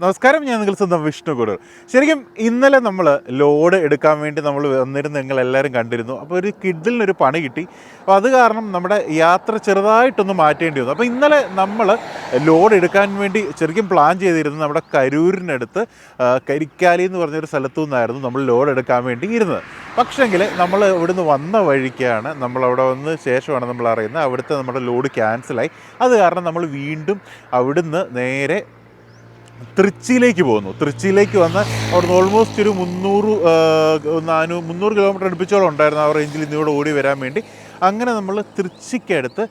നമസ്കാരം, ഞാൻ നിങ്ങൾ സ്വന്തം വിഷ്ണു കൂടൂർ. ശരിക്കും ഇന്നലെ നമ്മൾ ലോഡ് എടുക്കാൻ വേണ്ടി നമ്മൾ വന്നിരുന്ന് നിങ്ങളെല്ലാവരും കണ്ടിരുന്നു. അപ്പോൾ ഒരു കിഡിലിനൊരു പണി കിട്ടി. അപ്പോൾ അത് കാരണം നമ്മുടെ യാത്ര ചെറുതായിട്ടൊന്ന് മാറ്റേണ്ടി വന്നു. അപ്പോൾ ഇന്നലെ നമ്മൾ ലോഡ് എടുക്കാൻ വേണ്ടി ശരിക്കും പ്ലാൻ ചെയ്തിരുന്നത് നമ്മുടെ കരൂരിനടുത്ത് കരിക്കാലി എന്ന് പറഞ്ഞൊരു സ്ഥലത്തു നിന്നായിരുന്നു നമ്മൾ ലോഡ് എടുക്കാൻ വേണ്ടി ഇരുന്നത്. പക്ഷേങ്കിൽ നമ്മൾ ഇവിടുന്ന് വന്ന വഴിക്കാണ്, നമ്മളവിടെ വന്ന ശേഷമാണ് നമ്മൾ അറിയുന്നത് അവിടുത്തെ നമ്മുടെ ലോഡ് ക്യാൻസലായി. അത് കാരണം നമ്മൾ വീണ്ടും അവിടുന്ന് നേരെ തൃച്ചിയിലേക്ക് പോകുന്നു. തൃച്ചിയിലേക്ക് വന്ന് അവിടുന്ന് ഓൾമോസ്റ്റ് ഒരു 300 കിലോമീറ്റർ അടുപ്പിച്ചോളം ഉണ്ടായിരുന്നു ആ റേഞ്ചിൽ ഇന്നിവിടെ ഓടി വരാൻ വേണ്ടി. അങ്ങനെ നമ്മൾ തൃച്ചിക്കടുത്ത്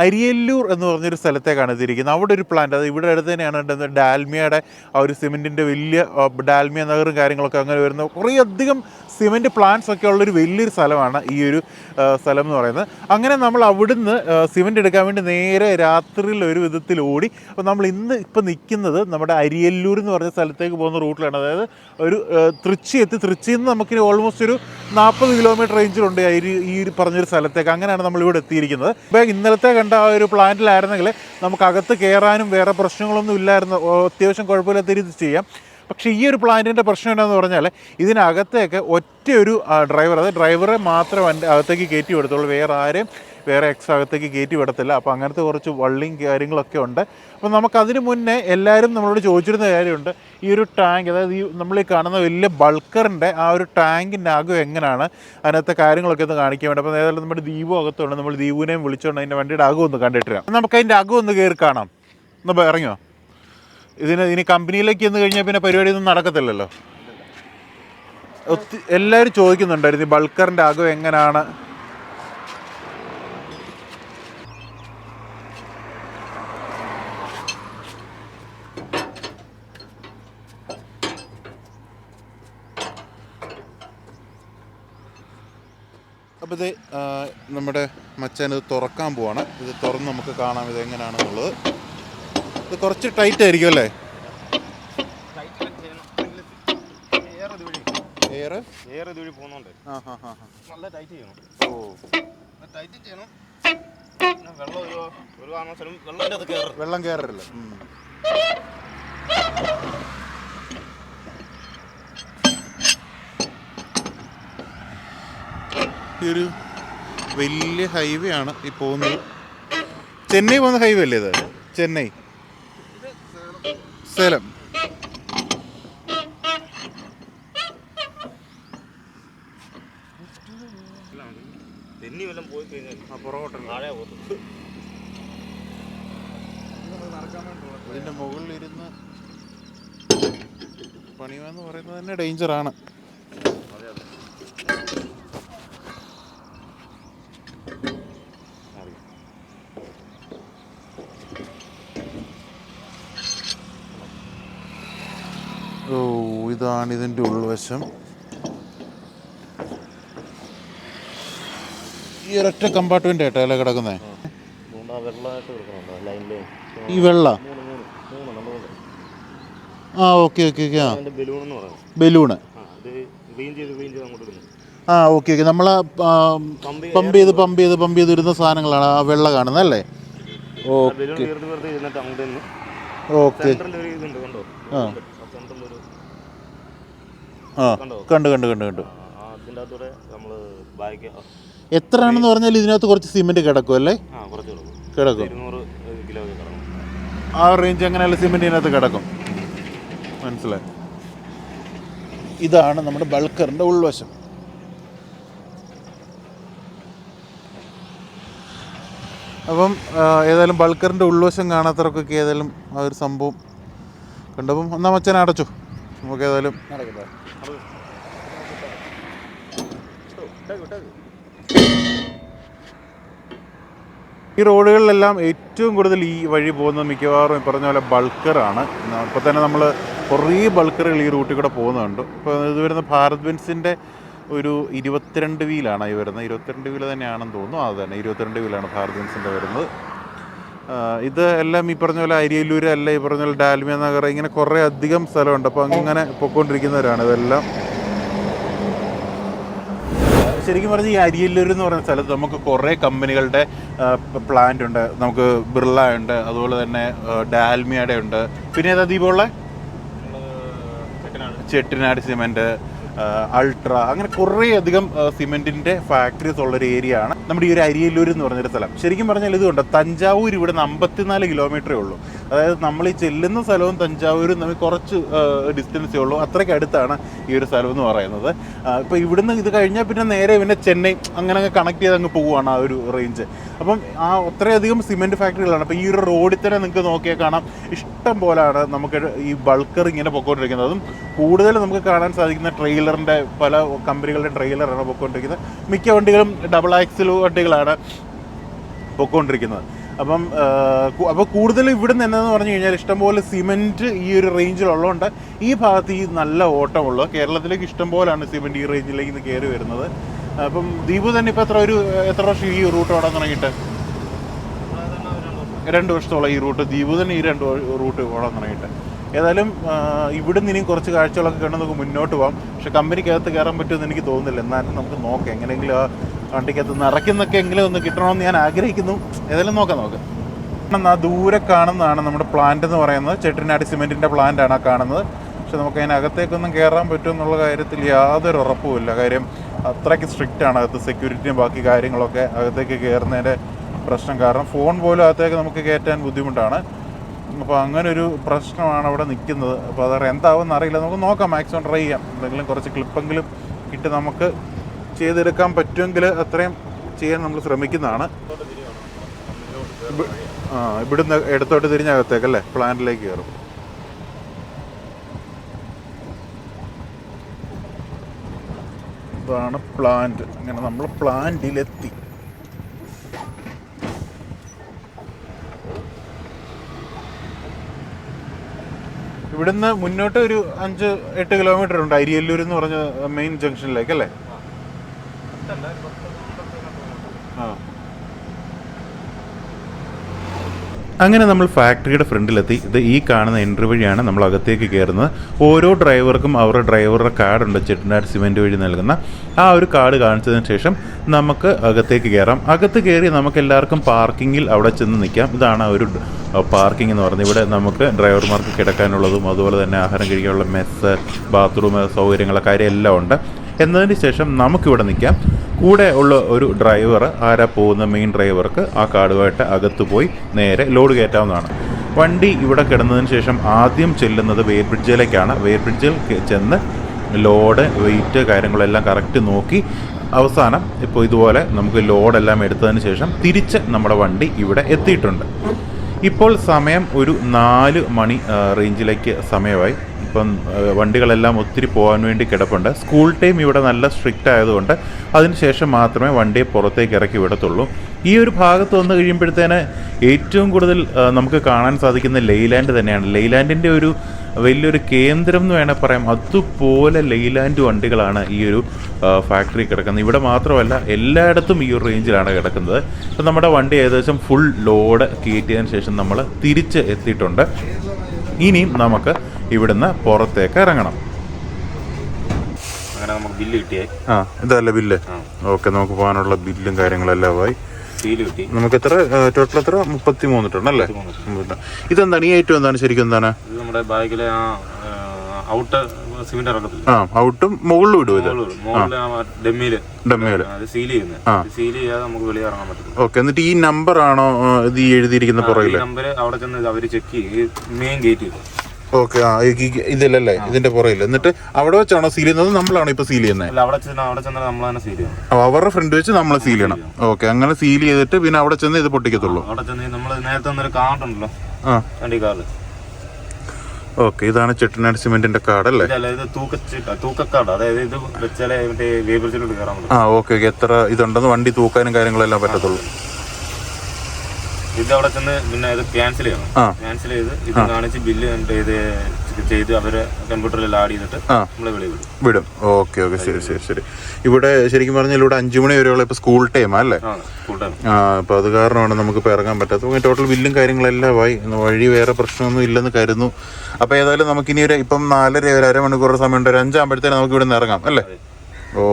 അരിയല്ലൂർ എന്ന് പറഞ്ഞൊരു സ്ഥലത്തേക്കാണ് എത്തിയിരിക്കുന്നത്. അവിടെ ഒരു പ്ലാന്റ്, അത് ഇവിടെ അടുത്ത് തന്നെയാണ് ഡാൽമിയയുടെ ആ ഒരു സിമെൻറ്റിൻ്റെ വലിയ ഡാൽമിയ നഗറും കാര്യങ്ങളൊക്കെ അങ്ങനെ വരുന്ന കുറേയധികം സിമെൻറ്റ് പ്ലാന്റ്സ് ഒക്കെ ഉള്ളൊരു വലിയൊരു സ്ഥലമാണ് ഈ ഒരു സ്ഥലം എന്ന് പറയുന്നത്. അങ്ങനെ നമ്മൾ അവിടുന്ന് സിമെൻറ്റ് എടുക്കാൻ വേണ്ടി നേരെ രാത്രിയിൽ ഒരു വിധത്തിൽ ഓടി. അപ്പോൾ നമ്മൾ ഇപ്പം നിൽക്കുന്നത് നമ്മുടെ അരിയല്ലൂർ എന്ന് പറഞ്ഞ സ്ഥലത്തേക്ക് പോകുന്ന റൂട്ടിലാണ്. അതായത് ഒരു തൃച്ചിയിൽ നിന്ന് നമുക്കിനി ഓൾമോസ്റ്റ് ഒരു 40 കിലോമീറ്റർ റേഞ്ചിലുണ്ട് ഈ ഒരു പറഞ്ഞൊരു സ്ഥലത്തേക്ക്. അങ്ങനെയാണ് നമ്മളിവിടെ എത്തിയിരിക്കുന്നത്. ഇപ്പോൾ ഇന്നലത്തെ കണ്ട ആ ഒരു പ്ലാന്റിലായിരുന്നെങ്കിൽ നമുക്കകത്ത് കയറാനും വേറെ പ്രശ്നങ്ങളൊന്നും ഇല്ലായിരുന്നു, അത്യാവശ്യം കുഴപ്പമില്ലാത്ത രീതി ചെയ്യാം. പക്ഷേ ഈ ഒരു പ്ലാന്റിൻ്റെ പ്രശ്നം എന്താണെന്ന് പറഞ്ഞാൽ ഇതിനകത്തേക്ക് ഒറ്റയൊരു ഡ്രൈവർ, അത് ഡ്രൈവറെ മാത്രം അകത്തേക്ക് കയറ്റി വിടത്തുള്ളൂ, വേറെ എക്സ്ട്രാ അകത്തേക്ക് കയറ്റി വിടത്തില്ല. അപ്പോൾ അങ്ങനത്തെ കുറച്ച് വള്ളിയും കാര്യങ്ങളൊക്കെ ഉണ്ട്. അപ്പോൾ നമുക്കതിന് മുന്നേ എല്ലാവരും നമ്മളോട് ചോദിച്ചിരുന്ന കാര്യമുണ്ട്, ഈ ഒരു ടാങ്ക്, അതായത് ഈ നമ്മൾ ഈ കാണുന്ന വലിയ ബൾക്കറിൻ്റെ ആ ഒരു ടാങ്കിൻ്റെ അകം എങ്ങനെയാണ്, അതിനകത്തെ കാര്യങ്ങളൊക്കെ ഒന്ന് കാണിക്കാൻ വേണ്ടി. അപ്പോൾ ഏതായാലും നമ്മുടെ ദീപു അകത്തുണ്ട്, നമ്മൾ ദീപുവിനെയും വിളിച്ചുകൊണ്ട് അതിൻ്റെ വണ്ടിയുടെ അകം ഒന്ന് കണ്ടിട്ട് നമുക്ക് അതിൻ്റെ അകം ഒന്ന് കയറി കാണാം. ഒന്ന് ഇറങ്ങിയോ? ഇനി കമ്പനിയിലേക്ക് ചെന്ന് കഴിഞ്ഞാൽ പിന്നെ പരിപാടിയൊന്നും നടക്കത്തില്ലല്ലോ. എല്ലാവരും ചോദിക്കുന്നുണ്ടായിരുന്നു ഈ ബൾക്കറിൻ്റെ അകം എങ്ങനെയാണ്. അപ്പോൾ ഇത് നമ്മുടെ മച്ചാൻ ഇത് തുറക്കാൻ പോവാണ്. ഇത് തുറന്ന് നമുക്ക് കാണാം ഇത് എങ്ങനെയാണെന്നുള്ളത്. ഇത് കുറച്ച് ടൈറ്റ് ആയിരിക്കും അല്ലേ? വെള്ളം കയറില്ല. ഈ ഒരു വലിയ ഹൈവേ ആണ് ഈ പോകുന്നത്. ചെന്നൈ പോകുന്ന ഹൈവേ അല്ലേ ഇത്? ചെന്നൈ സേലം. ഇതിൻ്റെ മുകളിലിരുന്ന് പണിയുമെന്ന് പറയുന്നത് തന്നെ ഡേഞ്ചറാണ്. ഓ, ഇതാണ് ഇതിൻ്റെ ഉൾവശം. ഈ ഒരൊറ്റ കമ്പാർട്ട്മെൻ്റ് ആയിട്ടോ അല്ലേ കിടക്കുന്നത്? ഈ വെള്ള ഓക്കെ. Balloon okay. നമ്മൾ പമ്പ് ചെയ്ത് വരുന്ന സാധനങ്ങളാണ് ആ വെള്ള കാണുന്നത് അല്ലേ? Okay okay. കണ്ടു. എത്രയാണെന്ന് പറഞ്ഞാൽ ഇതിനകത്ത് കുറച്ച് സിമെന്റ് കിടക്കും അല്ലേ? കിടക്കും. ആ റേഞ്ച് അങ്ങനെയല്ല സിമെന്റ് ഇതിനകത്ത് കിടക്കും. മനസ്സിലായി. ഇതാണ് നമ്മുടെ ബൾക്കറിന്റെ ഉൾവശം. അപ്പം ഏതായാലും ബൾക്കറിന്റെ ഉൾവശം കാണാത്തവർക്കൊക്കെ ഏതായാലും ആ ഒരു സംഭവം കണ്ടപ്പം ഒന്നാം മച്ചാൻ അടച്ചു. നമുക്ക് ഏതായാലും ഈ റോഡുകളിലെല്ലാം ഏറ്റവും കൂടുതൽ ഈ വഴി പോകുന്നത് മിക്കവാറും പറഞ്ഞ പോലെ ബൾക്കറാണ്. ഇപ്പോൾ തന്നെ നമ്മൾ കുറേ ബൾക്കറുകൾ ഈ റൂട്ടിൽ കൂടെ പോകുന്നുണ്ട്. ഇപ്പോൾ ഇത് വരുന്ന ഭാരത് ബെൻസിൻ്റെ ഒരു 22 വീലാണ് ഈ വരുന്നത്. 22 വീല് തന്നെയാണെന്ന് തോന്നുന്നു. അത് തന്നെ 22 വീലാണ് ഭാരത് ബെൻസിൻ്റെ വരുന്നത്. ഇത് എല്ലാം ഈ പറഞ്ഞ പോലെ അരിയല്ലൂർ അല്ല, ഈ പറഞ്ഞ പോലെ ഡാൽമിയ നഗർ, ഇങ്ങനെ കുറേ അധികം സ്ഥലമുണ്ട്. അപ്പോൾ അങ്ങനെ പൊയ്ക്കൊണ്ടിരിക്കുന്നവരാണ് ഇതെല്ലാം. ശരിക്കും പറഞ്ഞാൽ ഈ അരിയല്ലൂർ എന്ന് പറയുന്ന സ്ഥലത്ത് നമുക്ക് കുറേ കമ്പനികളുടെ പ്ലാന്റ് ഉണ്ട്. നമുക്ക് ബിർള ഉണ്ട്, അതുപോലെ തന്നെ ഡാൽമിയയുടെ ഉണ്ട്. പിന്നെ ഏതാ ദീപമുള്ള ചെട്ടിനാട് സിമെന്റ്, അൾട്ര, അങ്ങനെ കുറേ അധികം സിമെന്റിന്റെ ഫാക്ടറീസ് ഉള്ളൊരു ഏരിയ ആണ് നമ്മുടെ ഈ ഒരു അരിയല്ലൂർ എന്ന് പറഞ്ഞൊരു സ്ഥലം. ശരിക്കും പറഞ്ഞാൽ ഇതുകൊണ്ട് തഞ്ചാവൂർ ഇവിടെ നിന്ന് 54 കിലോമീറ്ററേ ഉള്ളൂ. അതായത് നമ്മൾ ഈ ചെല്ലുന്ന സ്ഥലവും തഞ്ചാവൂരും തമ്മിൽ കുറച്ച് ഡിസ്റ്റൻസേ ഉള്ളൂ. അത്രയ്ക്ക് അടുത്താണ് ഈ ഒരു സ്ഥലം എന്ന് പറയുന്നത്. ഇപ്പോൾ ഇവിടുന്ന് ഇത് കഴിഞ്ഞാൽ പിന്നെ നേരെ പിന്നെ ചെന്നൈ അങ്ങനെ കണക്ട് ചെയ്ത് അങ്ങ് പോവുകയാണ് ആ ഒരു റേഞ്ച്. അപ്പം അത്രയധികം സിമെൻറ്റ് ഫാക്ടറികളാണ്. അപ്പോൾ ഈ ഒരു റോഡിൽ തന്നെ നിങ്ങൾക്ക് നോക്കിയാൽ കാണാം ഇഷ്ടം പോലെയാണ് നമുക്ക് ഈ ബൾക്കർ ഇങ്ങനെ പൊയ്ക്കൊണ്ടിരിക്കുന്നത്. അതും കൂടുതൽ നമുക്ക് കാണാൻ സാധിക്കുന്ന ട്രെയിലറിൻ്റെ പല കമ്പനികളുടെ ട്രെയിലറാണ് പൊയ്ക്കൊണ്ടിരിക്കുന്നത്. മിക്ക വണ്ടികളും ഡബിൾ ആക്സിൽ വണ്ടികളാണ് പൊയ്ക്കൊണ്ടിരിക്കുന്നത്. അപ്പോൾ കൂടുതൽ ഇവിടെ നിന്ന് എന്ന് പറഞ്ഞു കഴിഞ്ഞാൽ ഇഷ്ടംപോലെ സിമെൻറ്റ് ഈ ഒരു റേഞ്ചിലുള്ളതുകൊണ്ട് ഈ ഭാഗത്ത് ഈ നല്ല ഓട്ടമുള്ളത്. കേരളത്തിലേക്ക് ഇഷ്ടംപോലെയാണ് സിമെൻറ്റ് ഈ റേഞ്ചിലേക്ക് ഇത് കയറി വരുന്നത്. അപ്പം ദീപു തന്നെ ഇപ്പോൾ എത്ര വർഷം ഈ റൂട്ട് ഓടാൻ തുടങ്ങിയിട്ട്? 2 വർഷത്തോളം ഈ റൂട്ട് ദീപു തന്നെ ഈ 2 റൂട്ട് ഓടാൻ തുടങ്ങിയിട്ട്. ഏതായാലും ഇവിടുന്ന് ഇനിയും കുറച്ച് കാഴ്ചകളൊക്കെ കണ്ട് നമുക്ക് മുന്നോട്ട് പോകാം. പക്ഷെ കമ്പനിക്കകത്ത് കയറാൻ പറ്റുമെന്ന് എനിക്ക് തോന്നുന്നില്ല. എന്നാലും നമുക്ക് നോക്കാം, എങ്ങനെയെങ്കിലും ആ വണ്ടിക്കകത്ത് നിറയ്ക്കുന്നൊക്കെ എങ്കിലും ഒന്ന് കിട്ടണമെന്ന് ഞാൻ ആഗ്രഹിക്കുന്നു. ഏതായാലും നോക്കാം. ആ ദൂരെ കാണുന്നതാണ് നമ്മുടെ പ്ലാന്റ് എന്ന് പറയുന്നത്. ചെട്ടിനാട് സിമെൻറ്റിൻ്റെ പ്ലാന്റാണ് ആ കാണുന്നത്. പക്ഷെ നമുക്ക് അതിനകത്തേക്കൊന്നും കയറാൻ പറ്റുമെന്നുള്ള കാര്യത്തിൽ യാതൊരു ഉറപ്പുമില്ല. കാര്യം അത്രയ്ക്ക് സ്ട്രിക്റ്റ് ആണ് അകത്ത് സെക്യൂരിറ്റിയും ബാക്കി കാര്യങ്ങളൊക്കെ. അകത്തേക്ക് കയറുന്നതിൻ്റെ പ്രശ്നം കാരണം ഫോൺ പോലും അകത്തേക്ക് നമുക്ക് കയറ്റാൻ ബുദ്ധിമുട്ടാണ്. അപ്പോൾ അങ്ങനൊരു പ്രശ്നമാണ് അവിടെ നിൽക്കുന്നത്. അപ്പോൾ അത് എന്താവുമെന്ന് അറിയില്ല. നമുക്ക് നോക്കാം, മാക്സിമം ട്രൈ ചെയ്യാം. എന്തെങ്കിലും കുറച്ച് ക്ലിപ്പെങ്കിലും ഇട്ട് നമുക്ക് ചെയ്തെടുക്കാൻ പറ്റുമെങ്കിൽ അത്രയും ചെയ്യാൻ നമ്മൾ ശ്രമിക്കുന്നതാണ്. ഇവിടുന്ന് ഇടത്തോട്ട് തിരിഞ്ഞകത്തേക്കല്ലേ പ്ലാന്റിലേക്ക് കയറും. ഇതാണ് പ്ലാന്റ്. അങ്ങനെ നമ്മൾ പ്ലാന്റിലെത്തി. ഇവിടുന്ന് മുന്നോട്ട് ഒരു 5-8 കിലോമീറ്റർ ഉണ്ട് അരിയല്ലൂർ എന്ന് പറഞ്ഞ മെയിൻ ജംഗ്ഷനിലേക്ക് അല്ലേ? അങ്ങനെ നമ്മൾ ഫാക്ടറിയുടെ ഫ്രണ്ടിലെത്തി. ഇത് ഈ കാണുന്ന എൻട്രി വഴിയാണ് നമ്മൾ അകത്തേക്ക് കയറുന്നത്. ഓരോ ഡ്രൈവർക്കും അവരുടെ ഡ്രൈവറുടെ കാർഡുണ്ട്, ചെട്ടിനാട് സിമെൻറ്റ് വഴി നൽകുന്ന. ആ ഒരു കാർഡ് കാണിച്ചതിന് ശേഷം നമുക്ക് അകത്തേക്ക് കയറാം. അകത്ത് കയറി നമുക്ക് എല്ലാവർക്കും പാർക്കിങ്ങിൽ അവിടെ ചെന്ന് നിൽക്കാം. ഇതാണ് ഒരു പാർക്കിംഗ് എന്ന് പറയുന്നത്. ഇവിടെ നമുക്ക് ഡ്രൈവർമാർക്ക് കിടക്കാനുള്ളതും അതുപോലെ തന്നെ ആഹാരം കഴിക്കാനുള്ള മെസ്സ്, ബാത്റൂം സൗകര്യങ്ങളെ കാര്യം എല്ലാം ഉണ്ട്. എന്നതിന് ശേഷം നമുക്കിവിടെ നിൽക്കാം. കൂടെ ഉള്ള ഒരു ഡ്രൈവർ ആരാ പോകുന്ന മെയിൻ ഡ്രൈവർക്ക് ആ കാർഡുമായിട്ട് അകത്ത് പോയി നേരെ ലോഡ് കയറ്റാവുന്നതാണ്. വണ്ടി ഇവിടെ കിടന്നതിന് ശേഷം ആദ്യം ചെല്ലുന്നത് വെയർ ബ്രിഡ്ജിലേക്കാണ്. വെയർ ബ്രിഡ്ജിൽ ചെന്ന് ലോഡ്, വെയിറ്റ് കാര്യങ്ങളെല്ലാം കറക്റ്റ് നോക്കി അവസാനം ഇപ്പോൾ ഇതുപോലെ നമുക്ക് ലോഡെല്ലാം എടുത്തതിന് ശേഷം തിരിച്ച് നമ്മുടെ വണ്ടി ഇവിടെ എത്തിയിട്ടുണ്ട്. ഇപ്പോൾ സമയം ഒരു 4 മണി റേഞ്ചിലേക്ക് സമയമായി. ഇപ്പം വണ്ടികളെല്ലാം ഒത്തിരി പോകാൻ വേണ്ടി കിടപ്പുണ്ട്. സ്കൂൾ ടൈം ഇവിടെ നല്ല സ്ട്രിക്റ്റ് ആയതുകൊണ്ട് അതിന് ശേഷം മാത്രമേ വണ്ടിയെ പുറത്തേക്ക് ഇറക്കി വിടത്തുള്ളൂ. ഈ ഒരു ഭാഗത്ത് വന്നു കഴിയുമ്പോഴത്തേന് ഏറ്റവും കൂടുതൽ നമുക്ക് കാണാൻ സാധിക്കുന്ന ലെയ്ലാൻഡ് തന്നെയാണ്. ലെയ്ലാൻഡിൻ്റെ ഒരു വലിയൊരു കേന്ദ്രം എന്ന് വേണേൽ പറയാം. അതുപോലെ ലെയ്ലാൻഡ് വണ്ടികളാണ് ഈ ഒരു ഫാക്ടറി കിടക്കുന്നത്. ഇവിടെ മാത്രമല്ല, എല്ലായിടത്തും ഈ ഒരു റേഞ്ചിലാണ് കിടക്കുന്നത്. അപ്പം നമ്മുടെ വണ്ടി ഏകദേശം ഫുൾ ലോഡ് കയറ്റിയതിന് ശേഷം നമ്മൾ തിരിച്ച് എത്തിയിട്ടുണ്ട്. ഇനിയും നമുക്ക് ഇവിടുന്ന് പുറത്തേക്ക് ഇറങ്ങണം. അങ്ങനെ നമുക്ക് ബില്ല് കിട്ടിയേ. ഇതല്ലേ ബില്ല്? ഓക്കെ, നമുക്ക് പോകാനുള്ള ബില്ലും കാര്യങ്ങളെല്ലാം ആയി. നമുക്ക് എത്ര ടോട്ടൽ എത്ര 33 ടൺ അല്ലേ? ഇതെന്താണ് ഈ ഐറ്റം? എന്താണ് ശരിക്കും? എന്താണ് നമ്മുടെ ബാഗിലെ ഔട്ട് സിമെന്റ് ഇറക്കത്തില്ല. ഔട്ടും മുകളിലും ഇടും. ഇത് ഡെമ്മിയില് സീൽ ചെയ്യുന്നത്. സീൽ ചെയ്യാതെ നമുക്ക് വെളിയിൽ ഇറങ്ങാൻ പറ്റും. ഓക്കെ, എന്നിട്ട് ഈ നമ്പർ ആണോ ഇത് എഴുതിയിരിക്കുന്ന പുറകില്? നമ്പർ അവിടെ ചെന്ന് അവര് ചെക്ക് ചെയ്യും, മെയിൻ ഗേറ്റ്. ഓക്കെ, ഇതിലല്ലേ ഇതിന്റെ പുറകിൽ. എന്നിട്ട് അവിടെ വെച്ചാണോ സീൽ ചെയ്യുന്നത്? നമ്മളാണോ ഇപ്പൊ സീൽ ചെയ്യുന്നത്? അവിടെ ചെന്നാൽ നമ്മൾ തന്നെ സീൽ ചെയ്യണം. അവരുടെ ഫ്രണ്ട് വെച്ച് നമ്മൾ സീൽ ചെയ്യണം. ഓക്കെ, അങ്ങനെ സീൽ ചെയ്തിട്ട് പിന്നെ അവിടെ ചെന്ന് ഇത് പൊട്ടിക്കത്തുള്ളൂ. അവിടെ ചെന്ന് നമ്മൾ നേരത്തെ വന്നൊരു കാർഡ് ഉണ്ടല്ലോ, വണ്ടി കാർഡ്. ഓക്കെ, ഇതാണ് ചെട്ടിനാട് സിമെന്റിന്റെ കാർഡ് അല്ലേ? ഇത് തൂക്കക്കാർഡ്. അതായത് ഇത് വെച്ചാലേ മറ്റേ വേബിൾസിലോട്ട് കയറാൻ പറ്റും. ഓക്കെ, എത്ര ഇതുണ്ടെന്ന് വണ്ടി തൂക്കാനും കാര്യങ്ങളെല്ലാം പറ്റത്തുള്ളൂ. ഇത് അവിടെ ചെന്ന് പിന്നെ ഇത് ക്യാൻസൽ ചെയ്യണം. ക്യാൻസൽ ചെയ്ത് ഇത് കാണിച്ച് ബില്ല് ഇത് ചെയ്ത് അവര് കമ്പ്യൂട്ടറിൽ ആഡ് ചെയ്തിട്ട് നമ്മളെ വെളിയിൽ വിടും. ഓക്കെ ഓക്കെ, ശരി ശരി ശരി. ഇവിടെ ശരിക്കും പറഞ്ഞാൽ ഇവിടെ 5 മണി വരെയുള്ള ഇപ്പൊ സ്കൂൾ ടൈം അല്ലേ? അപ്പൊ അത് കാരണമാണ് നമുക്കിപ്പോൾ ഇറങ്ങാൻ പറ്റാത്തത്. ടോട്ടൽ ബില്ലും കാര്യങ്ങളെല്ലാം ആയി. വഴി വേറെ പ്രശ്നമൊന്നും ഇല്ലെന്ന് കരുതുന്നു. അപ്പൊ ഏതായാലും നമുക്കിനി ഇപ്പം 4:30 ഒരു അരമണിക്കൂറുടെ സമയം ഉണ്ട്. ഒരു 5 ആകുമ്പോഴത്തേനും നമുക്ക് ഇവിടെ നിന്ന് ഇറങ്ങാം അല്ലേ?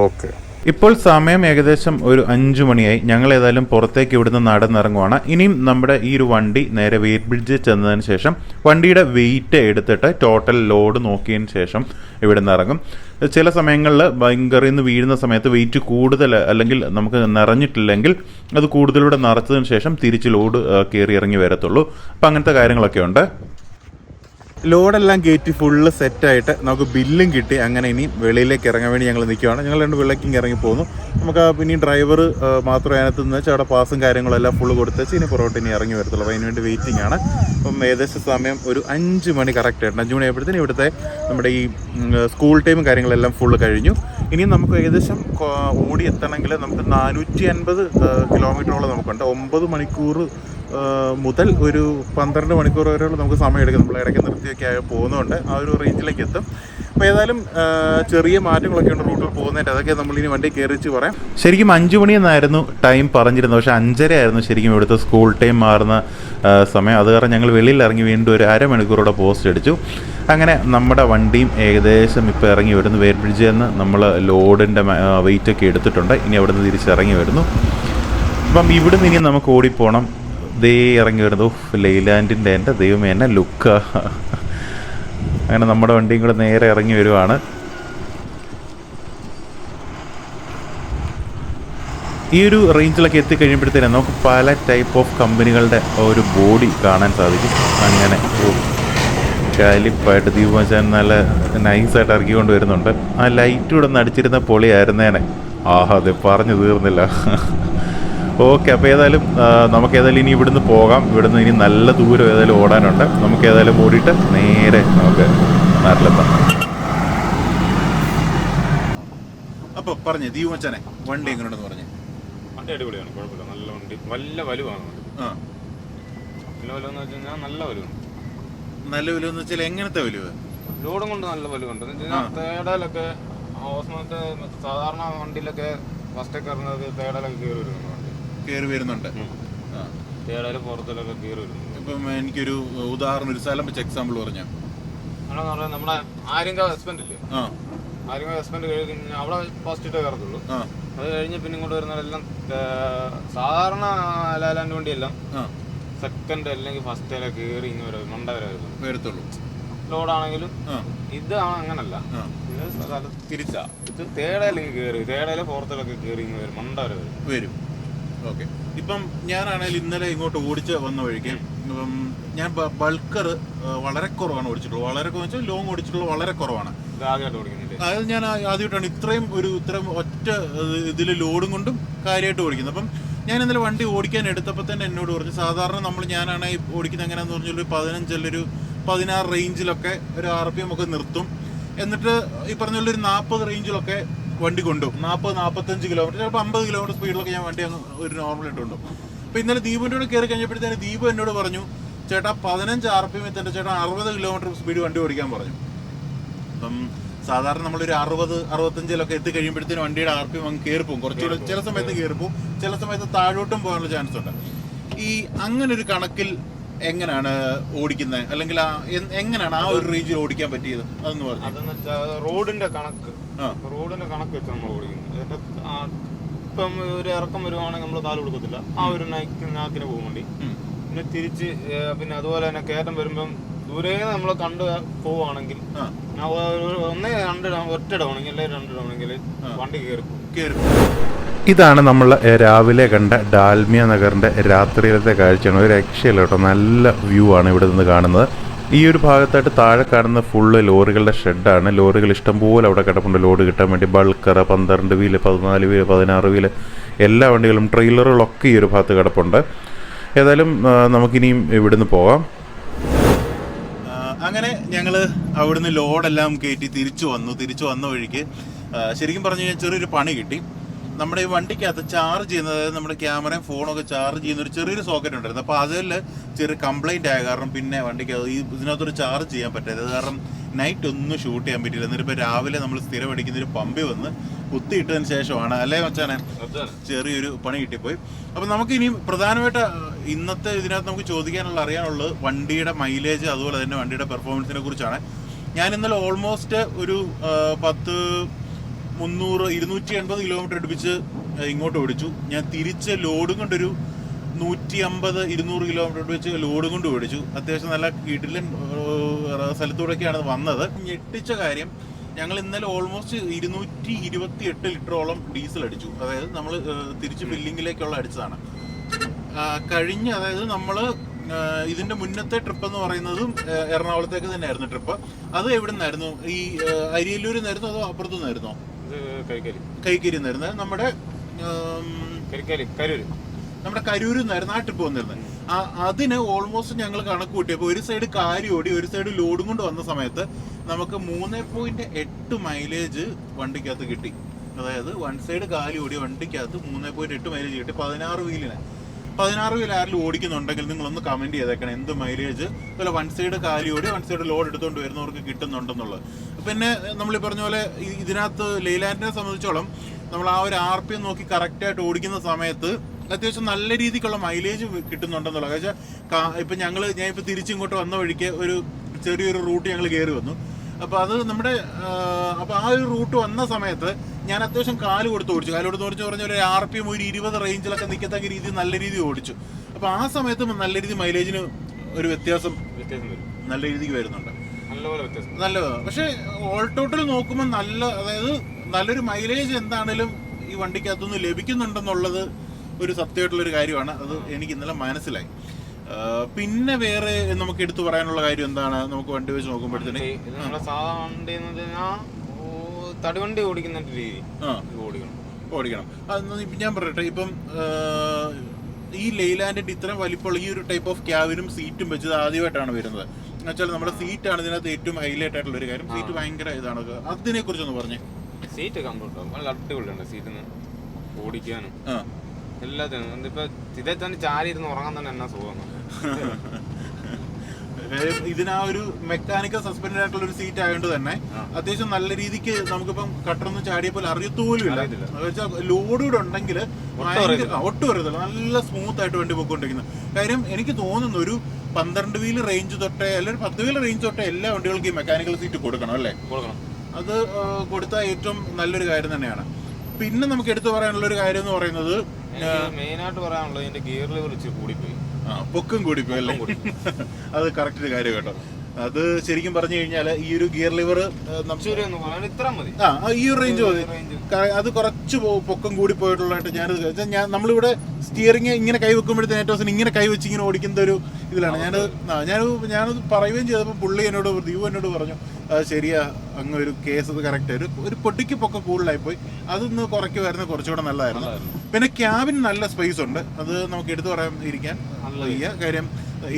ഓക്കെ. ഇപ്പോൾ സമയം ഏകദേശം ഒരു 5 മണിയായി. ഞങ്ങൾ ഏതായാലും പുറത്തേക്ക് ഇവിടുന്ന് നടന്നിറങ്ങുവാണ്. ഇനിയും നമ്മുടെ ഈ ഒരു വണ്ടി നേരെ വെയിറ്റ് ബ്രിഡ്ജിൽ ചെന്നതിന് ശേഷം വണ്ടിയുടെ വെയിറ്റ് എടുത്തിട്ട് ടോട്ടൽ ലോഡ് നോക്കിയതിന് ശേഷം ഇവിടെ നിന്ന് ഇറങ്ങും. ചില സമയങ്ങളിൽ ബങ്കറിൽ നിന്ന് വീഴുന്ന സമയത്ത് വെയിറ്റ് കൂടുതൽ അല്ലെങ്കിൽ നമുക്ക് നിറഞ്ഞിട്ടില്ലെങ്കിൽ അത് കൂടുതലൂടെ നിറച്ചതിന് ശേഷം തിരിച്ച് ലോഡ് കയറി ഇറങ്ങി വരത്തുള്ളൂ. അപ്പം അങ്ങനത്തെ കാര്യങ്ങളൊക്കെ ഉണ്ട്. ലോഡെല്ലാം കയറ്റി ഫുള്ള് സെറ്റായിട്ട് നമുക്ക് ബില്ലും കിട്ടി. അങ്ങനെ ഇനി വെളിയിലേക്ക് ഇറങ്ങാൻ വേണ്ടി ഞങ്ങൾ നിൽക്കുകയാണ്. ഞങ്ങൾ 2 വെള്ളക്കിങ് ഇറങ്ങി പോകുന്നു. നമുക്ക് ഇനി ഡ്രൈവർ മാത്രമേ അതിനകത്ത് നിന്ന് വെച്ചാൽ അവിടെ പാസും കാര്യങ്ങളെല്ലാം ഫുള്ള് കൊടുത്തേച്ച് ഇനി പുറകോട്ട് ഇനി ഇറങ്ങി വരത്തുള്ളൂ. അപ്പോൾ അതിന് വേണ്ടി വെയിറ്റിംഗ് ആണ്. അപ്പം ഏകദേശം സമയം ഒരു 5 മണി കറക്റ്റായിട്ട് 5 മണി ആയപ്പോഴത്തേനും ഇവിടുത്തെ നമ്മുടെ ഈ സ്കൂൾ ടൈമും കാര്യങ്ങളെല്ലാം ഫുള്ള് കഴിഞ്ഞു. ഇനി നമുക്ക് ഏകദേശം ഓടി എത്തണമെങ്കിൽ നമുക്ക് 450 കിലോമീറ്ററോളം നമുക്കുണ്ട്. 9 മണിക്കൂർ മുതൽ ഒരു 12 മണിക്കൂർ വരെയുള്ള നമുക്ക് സമയം എടുക്കും. നമ്മൾ ഇടയ്ക്ക് നിർത്തിയൊക്കെ പോകുന്നതുകൊണ്ട് ആ ഒരു റേഞ്ചിലേക്ക് എത്തും. അപ്പോൾ ഏതായാലും ചെറിയ മാറ്റങ്ങളൊക്കെ ഉണ്ട് റൂട്ടിൽ പോകുന്നതിൻ്റെ. അതൊക്കെ നമ്മളിനി വണ്ടി കയറിച്ച് പറയാം. ശരിക്കും 5 മണിയെന്നായിരുന്നു ടൈം പറഞ്ഞിരുന്നത്. പക്ഷേ 5:30 ആയിരുന്നു ശരിക്കും ഇവിടുത്തെ സ്കൂൾ ടൈം മാറുന്ന സമയം. അത് കാരണം ഞങ്ങൾ വെളിയിൽ ഇറങ്ങി വീണ്ടും ഒരു അരമണിക്കൂറോടെ പോസ്റ്റ് അടിച്ചു. അങ്ങനെ നമ്മുടെ വണ്ടിയും ഏകദേശം ഇപ്പോൾ ഇറങ്ങി വരുന്നു. വെയിറ്റ് ബ്രിഡ്ജിൽ നിന്ന് നമ്മൾ ലോഡിൻ്റെ വെയിറ്റൊക്കെ എടുത്തിട്ടുണ്ട്. ഇനി അവിടെ നിന്ന് തിരിച്ചിറങ്ങി വരുന്നു. അപ്പം ഇവിടുന്ന് ഇനി നമുക്ക് ഓടിപ്പോണം. ദേ ഇറങ്ങി വരുന്നു ലെയ്ലാൻഡിൻ്റെ. എൻ്റെ ദൈവമേ എന്നെ ലുക്കാ. അങ്ങനെ നമ്മുടെ വണ്ടിയും കൂടെ നേരെ ഇറങ്ങി വരുവാണ്. ഈ ഒരു റേഞ്ചിലൊക്കെ എത്തിക്കഴിയുമ്പോഴത്തേനും നമുക്ക് പല ടൈപ്പ് ഓഫ് കമ്പനികളുടെ ഒരു ബോഡി കാണാൻ സാധിക്കും. അങ്ങനെ കാലിപ്പായിട്ട് ദീപമച്ചാൻ നല്ല നൈസായിട്ട് ഇറക്കിക്കൊണ്ട് വരുന്നുണ്ട്. ആ ലൈറ്റ് കൂടെ ഒന്ന് അടിച്ചിരുന്ന പൊളിയായിരുന്നേനെ. അതെ പറഞ്ഞു തീർന്നില്ല. ഓക്കെ, അപ്പോൾ ഏതായാലും നമുക്ക് ഏതായാലും ഇനി ഇവിടുന്ന് പോകാം. ഇവിടുന്ന് ഇനി നല്ല ദൂരം ഏതായാലും ഓടാനുണ്ട്. നമുക്ക് ഏതായാലും ഓടിയിട്ട് നേരെ നമുക്ക് നാട്ടിലെത്താം. അപ്പോൾ പറഞ്ഞേ ദീപമച്ചാനെ വണ്ടി എങ്ങനെയുണ്ടെന്ന് പറഞ്ഞേ. വണ്ടി അടിപൊളിയാണ്, കുഴപ്പമില്ല. നല്ല വണ്ടി, നല്ല വലുവാണ്. നല്ല വലുവെന്ന് വെച്ച് കഴിഞ്ഞാൽ നല്ല വലുവുണ്ട്. നല്ല വലുവെന്ന് വെച്ചാൽ എങ്ങനത്തെ വലുവ്? ലോഡും കൊണ്ട് നല്ല വലുവുണ്ട്. തേടലൊക്കെ ഓസ്മത്തെ സാധാരണ വണ്ടിയിലൊക്കെ ഫസ്റ്റൊക്കെ ഇറങ്ങുന്നത് തേടലൊക്കെ കയറി വരുന്നുണ്ട്. തേടല് പുറത്തിലൊക്കെ കയറി വരുന്നുണ്ട്. ഇപ്പം എനിക്കൊരു ഉദാഹരണം, ഒരു സ്ഥലം വെച്ച് എക്സാമ്പിൾ പറഞ്ഞാൽ നമ്മുടെ ആര്യങ്കാവ് ഹസ്ബൻഡ് ഇല്ലേ, ആര്യങ്കാവ് ഹസ്ബൻഡ് കഴിഞ്ഞ് അവിടെ ഫസ്റ്റിട്ടേ കയറത്തുള്ളൂ. അത് കഴിഞ്ഞ് പിന്നെ ഇങ്ങോട്ട് വരുന്നതെല്ലാം സാധാരണ ലാലാൻഡ് വണ്ടിയെല്ലാം സെക്കൻഡ് അല്ലെങ്കിൽ ഫസ്റ്റ് കയറി ഇങ്ങനെ വരെ മണ്ട വരെ വരത്തുള്ളൂ. ലോഡാണെങ്കിലും ഇത് അങ്ങനല്ല, തിരിച്ചാ. ഇത് തേടലേക്ക് കയറി തേടല് പുറത്തിലൊക്കെ കയറി ഇങ്ങനെ വരും, മണ്ട വരെ വരും. ഓക്കെ, ഇപ്പം ഞാനാണെങ്കിൽ ഇന്നലെ ഇങ്ങോട്ട് ഓടിച്ച് വന്ന വഴിക്ക് ഞാൻ ബൾക്കർ വളരെ കുറവാണ് ഓടിച്ചിട്ടുള്ളത്. വളരെ കുറച്ച് ലോങ് ഓടിച്ചിട്ടുള്ളത് വളരെ കുറവാണ്. അതായത് ഞാൻ ആദ്യമായിട്ടാണ് ഇത്രയും ഒറ്റ ഇതിൽ ലോഡും കൊണ്ടും കാര്യമായിട്ട് ഓടിക്കുന്നത്. അപ്പം ഞാൻ ഇന്നലെ വണ്ടി ഓടിക്കാൻ എടുത്തപ്പോൾ തന്നെ എന്നോട് പറഞ്ഞു, സാധാരണ ഞാനാണ് ഓടിക്കുന്നത് എങ്ങനെയാണെന്ന് പറഞ്ഞാൽ ഒരു 15 അല്ലെങ്കിൽ ഒരു 16 റേഞ്ചിലൊക്കെ ഒരു RPM ഒക്കെ നിർത്തും. എന്നിട്ട് ഈ പറഞ്ഞ ഒരു 40 റേഞ്ചിലൊക്കെ വണ്ടി കൊണ്ടുപോകും. 40-45 കിലോമീറ്റർ, ചിലപ്പോൾ 50 കിലോമീറ്റർ സ്പീഡിലൊക്കെ ഞാൻ വണ്ടി അങ്ങ് ഒരു നോർമലായിട്ട് കൊണ്ടുപോകും. അപ്പോൾ ഇന്നലെ ദീപുവിൻ്റെ കൂടെ കയറി കഴിഞ്ഞപ്പോഴത്തേന് ദീപു എന്നോട് പറഞ്ഞു, ചേട്ടാ 15 RPM എത്തേണ്ട ചേട്ടാ 60 കിലോമീറ്റർ സ്പീഡ് വണ്ടി ഓടിക്കാൻ പറഞ്ഞു. അപ്പം സാധാരണ നമ്മളൊരു 60-65 എത്തി കഴിയുമ്പോഴത്തേനും വണ്ടിയുടെ RPM അങ്ങ് കയറിപ്പോകും. കുറച്ചുകൂടെ ചില സമയത്ത് കയറിപ്പോകും, ചില സമയത്ത് താഴോട്ടും പോകാനുള്ള ചാൻസ് ഉണ്ട്. ഈ അങ്ങനൊരു കണക്കിൽ എങ്ങനെയാണ് ഓടിക്കുന്നത്, അല്ലെങ്കിൽ എങ്ങനെയാണ് ആ ഒരു റേഞ്ചിൽ ഓടിക്കാൻ പറ്റിയത് അതെന്ന് പറഞ്ഞു? അതെന്ന് വെച്ചാൽ റോഡിന്റെ കണക്ക് വെച്ച് നമ്മൾ ഓടിക്കുന്നത്. ഇപ്പം ഒരു ഇറക്കം വരുവാണെങ്കിൽ നമ്മൾ കാല് കൊടുക്കത്തില്ല, ആ ഒരു നാക്കിന് പോകും വണ്ടി. പിന്നെ തിരിച്ച് പിന്നെ അതുപോലെ തന്നെ കയറ്റം വരുമ്പം ദൂരെ നമ്മൾ കണ്ട് പോവുകയാണെങ്കിൽ ഒറ്റ ഡൗണെങ്കിൽ അല്ലെങ്കിൽ 2 ഡൗണെങ്കിൽ വണ്ടി കയറി. ഇതാണ് നമ്മൾ രാവിലെ കണ്ട ഡാൽമിയ നഗറിൻ്റെ രാത്രിയിലത്തെ കാഴ്ചയാണ്. ഒരു രക്ഷയില്ല കേട്ടോ, നല്ല വ്യൂ ആണ് ഇവിടെ നിന്ന് കാണുന്നത്. ഈ ഒരു ഭാഗത്തായിട്ട് താഴെ കാണുന്ന ഫുള്ള് ലോറികളുടെ ഷെഡാണ്. ലോറികൾ ഇഷ്ടംപോലെ അവിടെ കിടപ്പുണ്ട് ലോഡ് കിട്ടാൻ വേണ്ടി. ബൾക്കർ, 12 വീല്, 14 വീല്, 16 വീല് എല്ലാ വണ്ടികളും, ട്രെയിലറുകളൊക്കെ ഈ ഒരു ഭാഗത്ത് കിടപ്പുണ്ട്. ഏതായാലും നമുക്കിനിയും ഇവിടുന്ന് പോകാം. അങ്ങനെ ഞങ്ങൾ അവിടുന്ന് ലോഡെല്ലാം കയറ്റി തിരിച്ചു വന്ന വഴിക്ക് ശരിക്കും പറഞ്ഞു കഴിഞ്ഞാൽ ചെറിയൊരു പണി കിട്ടി. നമ്മുടെ ഈ വണ്ടിക്കകത്ത് ചാർജ് ചെയ്യുന്നത്, അതായത് നമ്മുടെ ക്യാമറയും ഫോണൊക്കെ ചാർജ് ചെയ്യുന്ന ഒരു ചെറിയൊരു സോക്കറ്റ് ഉണ്ടായിരുന്നു. അപ്പോൾ അതിൽ ചെറിയ കംപ്ലൈൻറ്റ് ആയ കാരണം പിന്നെ വണ്ടിക്കകത്ത് ഇതിനകത്തൊരു ചാർജ് ചെയ്യാൻ പറ്റാതെ, അത് കാരണം നൈറ്റ് ഒന്നും ഷൂട്ട് ചെയ്യാൻ പറ്റില്ല. എന്നിട്ട് ഇപ്പോൾ രാവിലെ നമ്മൾ സ്ഥിരം അടിക്കുന്നൊരു പമ്പിൽ വന്ന് കുത്തിയിട്ടതിന് ശേഷമാണ്, അല്ലേ മച്ചാനെ, ചെറിയൊരു പണി കിട്ടിപ്പോയി. അപ്പം നമുക്കിനി പ്രധാനമായിട്ട് ഇന്നത്തെ ഇതിനകത്ത് നമുക്ക് അറിയാനുള്ളത് വണ്ടിയുടെ മൈലേജ്, അതുപോലെ തന്നെ വണ്ടിയുടെ പെർഫോമൻസിനെ കുറിച്ചാണ്. ഞാൻ ഇന്നലെ ഓൾമോസ്റ്റ് ഒരു 280 കിലോമീറ്റർ അടുപ്പിച്ച് ഇങ്ങോട്ട് ഓടിച്ചു. ഞാൻ തിരിച്ച് ലോഡും കൊണ്ടൊരു 150-200 കിലോമീറ്റർ അടുപ്പിച്ച് ലോഡും കൊണ്ട് ഓടിച്ചു. അത്യാവശ്യം നല്ല കിടിലൻ സ്ഥലത്തൂടെയൊക്കെയാണ് വന്നത്. ഞെട്ടിച്ച കാര്യം, ഞങ്ങൾ ഇന്നലെ ഓൾമോസ്റ്റ് 228 ലിറ്ററോളം ഡീസൽ അടിച്ചു. അതായത് നമ്മൾ തിരിച്ച് ഫില്ലിങ്ങിലേക്കുള്ള അടിച്ചതാണ്. അതായത് നമ്മൾ ഇതിന്റെ മുന്നത്തെ ട്രിപ്പ് എന്ന് പറയുന്നതും എറണാകുളത്തേക്ക് തന്നെയായിരുന്നു ട്രിപ്പ്. അത് എവിടെ നിന്നായിരുന്നു? ഈ അരിയല്ലൂരിൽ നിന്നായിരുന്നു അതോ അപ്പുറത്തു നിന്നായിരുന്നോ? കൈക്കരി നിന്നായിരുന്നു. നമ്മുടെ കരൂരിൽ നിന്നായിരുന്നു ആ ട്രിപ്പ് വന്നിരുന്നത്. അതിന് ഓൾമോസ്റ്റ് ഞങ്ങൾ കണക്ക് കൂട്ടിയപ്പോൾ ഒരു സൈഡ് കാരി ഓടി ഒരു സൈഡ് ലോഡും കൊണ്ട് വന്ന സമയത്ത് നമുക്ക് 3.8 മൈലേജ് വണ്ടിക്കകത്ത് കിട്ടി. അതായത് വൺ സൈഡ് കാലി ഓടിയ വണ്ടിക്കകത്ത് 3.8 മൈലേജ് കിട്ടി. 16 വീലിന് 16 വീൽ ആരിലും ഓടിക്കുന്നുണ്ടെങ്കിൽ നിങ്ങളൊന്ന് കമന്റ് ചെയ്തേക്കണം എന്ത് മൈലേജ് അതുപോലെ വൺ സൈഡ് കാലി ഓടി വൺ സൈഡ് ലോഡ് എടുത്തുകൊണ്ട് വരുന്നവർക്ക് കിട്ടുന്നുണ്ടെന്നുള്ളത്. പിന്നെ നമ്മൾ ഈ പറഞ്ഞ പോലെ ഇതിനകത്ത് ലെയ്ലാൻഡിനെ സംബന്ധിച്ചോളം നമ്മൾ ആ ഒരു RPM നോക്കി കറക്റ്റായിട്ട് ഓടിക്കുന്ന സമയത്ത് അത്യാവശ്യം നല്ല രീതിക്കുള്ള മൈലേജ് കിട്ടുന്നുണ്ടെന്നുള്ളത്. കാരണം ഇപ്പം ഞാൻ ഇപ്പോൾ തിരിച്ചിങ്ങോട്ട് വന്ന വഴിക്ക് ഒരു ചെറിയൊരു റൂട്ട് ഞങ്ങൾ കയറി വന്നു. അപ്പോൾ അത് നമ്മുടെ അപ്പോൾ ആ ഒരു റൂട്ട് വന്ന സമയത്ത് ഞാൻ അത്യാവശ്യം കാല് കൊടുത്ത് ഓടിച്ചു പറഞ്ഞ ഒരു RPM ഒരു 20 റേഞ്ചിലൊക്കെ നിൽക്കത്തക്ക രീതിയിൽ നല്ല രീതിയിൽ ഓടിച്ചു. അപ്പോൾ ആ സമയത്ത് നല്ല രീതിയിൽ മൈലേജിന് ഒരു വ്യത്യാസം നല്ല രീതിക്ക് വരുന്നുണ്ട്. നല്ലതാണ്. പക്ഷേ ഓൾ ടോട്ടൽ നോക്കുമ്പോൾ അതായത് നല്ലൊരു മൈലേജ് എന്താണേലും ഈ വണ്ടിക്കകത്തുനിന്ന് ലഭിക്കുന്നുണ്ടെന്നുള്ളത് ഒരു സത്യമായിട്ടുള്ളൊരു കാര്യമാണ്. അത് എനിക്ക് ഇന്നലെ മനസ്സിലായി. പിന്നെ വേറെ നമുക്ക് എടുത്തു പറയാനുള്ള കാര്യം എന്താണ്? നമുക്ക് വണ്ടി വെച്ച് നോക്കുമ്പോഴത്തേന് തടിവണ്ടി ഓടിക്കുന്ന രീതി ഓടിക്കണം. ഞാൻ പറയട്ടെ, ഇപ്പം ഈ ലെയ്ലാൻഡിന്റെ ഇത്രയും വലിപ്പമുള്ള ഈ ഒരു ടൈപ്പ് ഓഫ് ക്യാബിനും സീറ്റും വെച്ചത് ആദ്യമായിട്ടാണ് വരുന്നത്. എന്നുവെച്ചാൽ നമ്മുടെ സീറ്റാണ് ഇതിനകത്ത് ഏറ്റവും ഹൈലൈറ്റ് ആയിട്ടുള്ള ഒരു കാര്യം. സീറ്റ് ഭയങ്കര ഇതാണ്. അതിനെ കുറിച്ചൊന്ന് പറഞ്ഞേ. സീറ്റ് കംഫർട്ട് അടിപൊളിയുണ്ട്. സീറ്റിന് ഓടിക്കാനും എല്ലാത്തിനും. ഇപ്പൊ ഇതേ തന്നെ ചാരി ഇരുന്ന് ഉറങ്ങാൻ തന്നെ എന്നാ സുഖമാണ്. ഇതിനാ ഒരു മെക്കാനിക്കൽ സസ്പെൻഡ് ആയിട്ടുള്ള ഒരു സീറ്റ് ആയതുകൊണ്ട് തന്നെ അത്യാവശ്യം നല്ല രീതിക്ക് നമുക്കിപ്പം കട്ടറൊന്നും ചാടിയപ്പോൾ അറിയത്തോലും ഇല്ല. ലോഡ് കൂടെ ഉണ്ടെങ്കിൽ ഒട്ടും അറിയത്തില്ല. നല്ല സ്മൂത്ത് ആയിട്ട് വണ്ടി പോയിക്കൊണ്ടിരിക്കുന്നത്. കാര്യം എനിക്ക് തോന്നുന്നു ഒരു 12 വീല് റേഞ്ച് തൊട്ടേ അല്ലെങ്കിൽ 10 വീല് റേഞ്ച് തൊട്ടേ എല്ലാ വണ്ടികൾക്കും ഈ മെക്കാനിക്കൽ സീറ്റ് കൊടുക്കണം അല്ലേ? അത് കൊടുത്താൽ ഏറ്റവും നല്ലൊരു കാര്യം തന്നെയാണ്. പിന്നെ നമുക്ക് എടുത്തു പറയാനുള്ള ഒരു കാര്യം എന്ന് പറയുന്നത് മെയിനായിട്ട് പറയാനുള്ളത് ഇതിന്റെ ഗിയർ ലെവൽ കൂടിപ്പോയി. പൊക്കം കൂടിപ്പോയി അല്ലേ? അത് കറക്റ്റ് ഒരു കാര്യം കേട്ടോ. അത് ശരിക്കും പറഞ്ഞു കഴിഞ്ഞാൽ ഈ ഒരു ഗിയർ ലിവർ ഈ ഒരു റേഞ്ച് മതി. അത് കുറച്ച് പൊക്കം കൂടി പോയിട്ടുള്ളതായിട്ട് നമ്മളിവിടെ സ്റ്റിയറിംഗ് ഇങ്ങനെ കൈ വെക്കുമ്പോഴത്തേന് ഏറ്റവും ഇങ്ങനെ കൈ വെച്ച് ഇങ്ങനെ ഓടിക്കുന്ന ഒരു ഇതിലാണ്. ഞാനത് പറയുകയും ചെയ്തപ്പോൾ പുള്ളി എന്നോട് പറഞ്ഞു ശരിയാ, അങ്ങ് ഒരു കേസ് അത് കറക്റ്റ് ഒരു പൊട്ടിക്ക് പൊക്കം കൂടുതലായിപ്പോയി. അതൊന്ന് കുറയ്ക്കുമായിരുന്നു കുറച്ചുകൂടെ നല്ലതായിരുന്നു. പിന്നെ ക്യാബിൻ നല്ല സ്പേസ് ഉണ്ട്. അത് നമുക്ക് എടുത്തു പറയാൻ ഇരിക്കാൻ വയ്യ. കാര്യം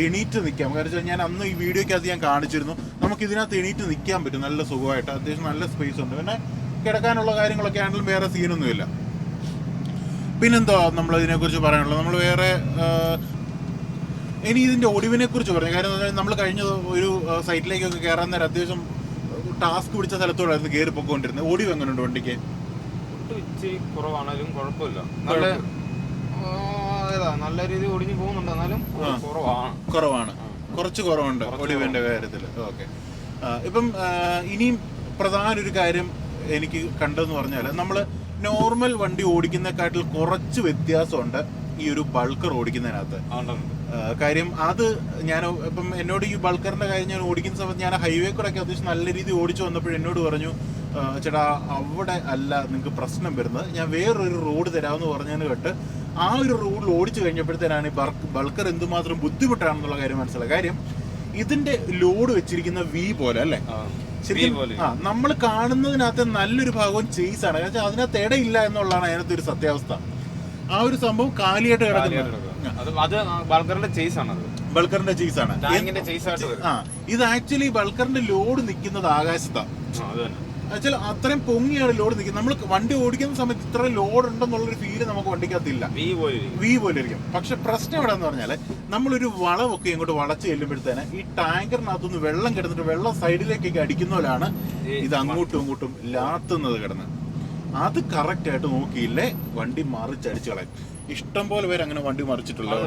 എണീറ്റ് നിൽക്കാം. കാരണം ഞാൻ അന്ന് ഈ വീഡിയോയ്ക്കകത്ത് ഞാൻ കാണിച്ചിരുന്നു. നമുക്ക് ഇതിനകത്ത് എണീറ്റ് നിൽക്കാൻ പറ്റും നല്ല സുഖമായിട്ട്. അത്യാവശ്യം നല്ല സ്പേസ് ഉണ്ട്. പിന്നെ കിടക്കാനുള്ള കാര്യങ്ങളൊക്കെ ആണെങ്കിലും വേറെ സീനൊന്നുമില്ല. പിന്നെന്താ നമ്മൾ ഇതിനെക്കുറിച്ച് പറയാനുള്ളത്? നമ്മൾ വേറെ ഇനി ഇതിൻ്റെ ഒടിവിനെ കുറിച്ച് പറഞ്ഞു. കാര്യം നമ്മൾ കഴിഞ്ഞ ഒരു സൈറ്റിലേക്കൊക്കെ കയറാൻ നേരം അത്യാവശ്യം ടാസ്ക് പിടിച്ച സ്ഥലത്തോടായിരുന്നു കയറി പൊക്കോണ്ടിരുന്നത്. ഒടിവ് എങ്ങനെയുണ്ട് വണ്ടിക്ക്? കുറവാണെങ്കിലും കുഴപ്പമില്ല. നല്ല രീതിയിൽ ഒടിഞ്ഞു പോകുന്നുണ്ട്. എന്നാലും കുറവാണ്. കുറച്ച് കുറവുണ്ട് ഒടിവിന്റെ കാര്യത്തിൽ. ഓക്കെ. ഇപ്പം ഇനിയും പ്രധാന ഒരു കാര്യം എനിക്ക് കണ്ടതെന്ന് പറഞ്ഞാൽ നമ്മൾ നോർമൽ വണ്ടി ഓടിക്കുന്നതിനെക്കാട്ടിൽ കുറച്ച് വ്യത്യാസമുണ്ട് ഈ ഒരു ബൾക്കർ ഓടിക്കുന്നതിനകത്ത്. കാര്യം അത് ഞാൻ ഇപ്പം എന്നോട് ഈ ബൾക്കറിന്റെ കാര്യം ഞാൻ ഓടിക്കുന്ന സമയത്ത് ഞാൻ ഹൈവേ കൂടെ ഒക്കെ അത്യാവശ്യം നല്ല രീതിയിൽ ഓടിച്ചു വന്നപ്പോൾ എന്നോട് പറഞ്ഞു, ചേട്ടാ അവിടെ അല്ല നിങ്ങൾക്ക് പ്രശ്നം വരുന്നത്, ഞാൻ വേറൊരു റോഡ് തരാമെന്ന് പറഞ്ഞതിന് കേട്ട് ആ ഒരു റോഡിൽ ഓടിച്ചു കഴിഞ്ഞപ്പോഴത്തേനാണ് ബൾക്കർ എന്തുമാത്രം ബുദ്ധിമുട്ടാണെന്നുള്ള കാര്യം മനസ്സിലായി. കാര്യം ഇതിന്റെ ലോഡ് വെച്ചിരിക്കുന്ന വി പോലെ അല്ലേ? ശരിക്കും നമ്മൾ കാണുന്നതിനകത്ത് നല്ലൊരു ഭാഗവും ചേസ് ആണ്. കാരണം അതിനകത്ത് ഇടയില്ല എന്നുള്ളതാണ് അതിനകത്ത് ഒരു സത്യാവസ്ഥ. ആ ഒരു സംഭവം കാലിയായിട്ട് കിടക്കുന്നത് ബൾക്കറിന്റെ ചേസ് ആണ്. ഇത് ആക്ച്വലി ബൾക്കറിന്റെ ലോഡ് നിൽക്കുന്നത് ആകാശത്താണ്. എന്നുവെച്ചാൽ അത്രയും പൊങ്ങിയാണ് ലോഡ് നിൽക്കുന്നത്. നമ്മൾ വണ്ടി ഓടിക്കുന്ന സമയത്ത് ഇത്ര ലോഡ് ഉണ്ടെന്നുള്ളൊരു ഫീല് നമുക്ക് വണ്ടിക്കകത്തില്ല. വി പോലെ ഇരിക്കും. പക്ഷെ പ്രശ്നം എവിടെയെന്ന് പറഞ്ഞാൽ നമ്മളൊരു വളവൊക്കെ ഇങ്ങോട്ട് വളച്ച് ചെല്ലുമ്പോഴത്തേന് ഈ ടാങ്കറിനകത്തുനിന്ന് വെള്ളം കിടന്നിട്ട് വെള്ളം സൈഡിലേക്കൊക്കെ അടിക്കുന്ന പോലെയാണ് ഇത് അങ്ങോട്ടും ഇങ്ങോട്ടും ലാത്തുന്നത് കിടന്ന്. അത് കറക്റ്റ് ആയിട്ട് നോക്കിയില്ലേ വണ്ടി മറിച്ചടിച്ചു കളയും. ഇഷ്ടം പോലെ പേര് അങ്ങനെ വണ്ടി മറിച്ചിട്ടുള്ളത്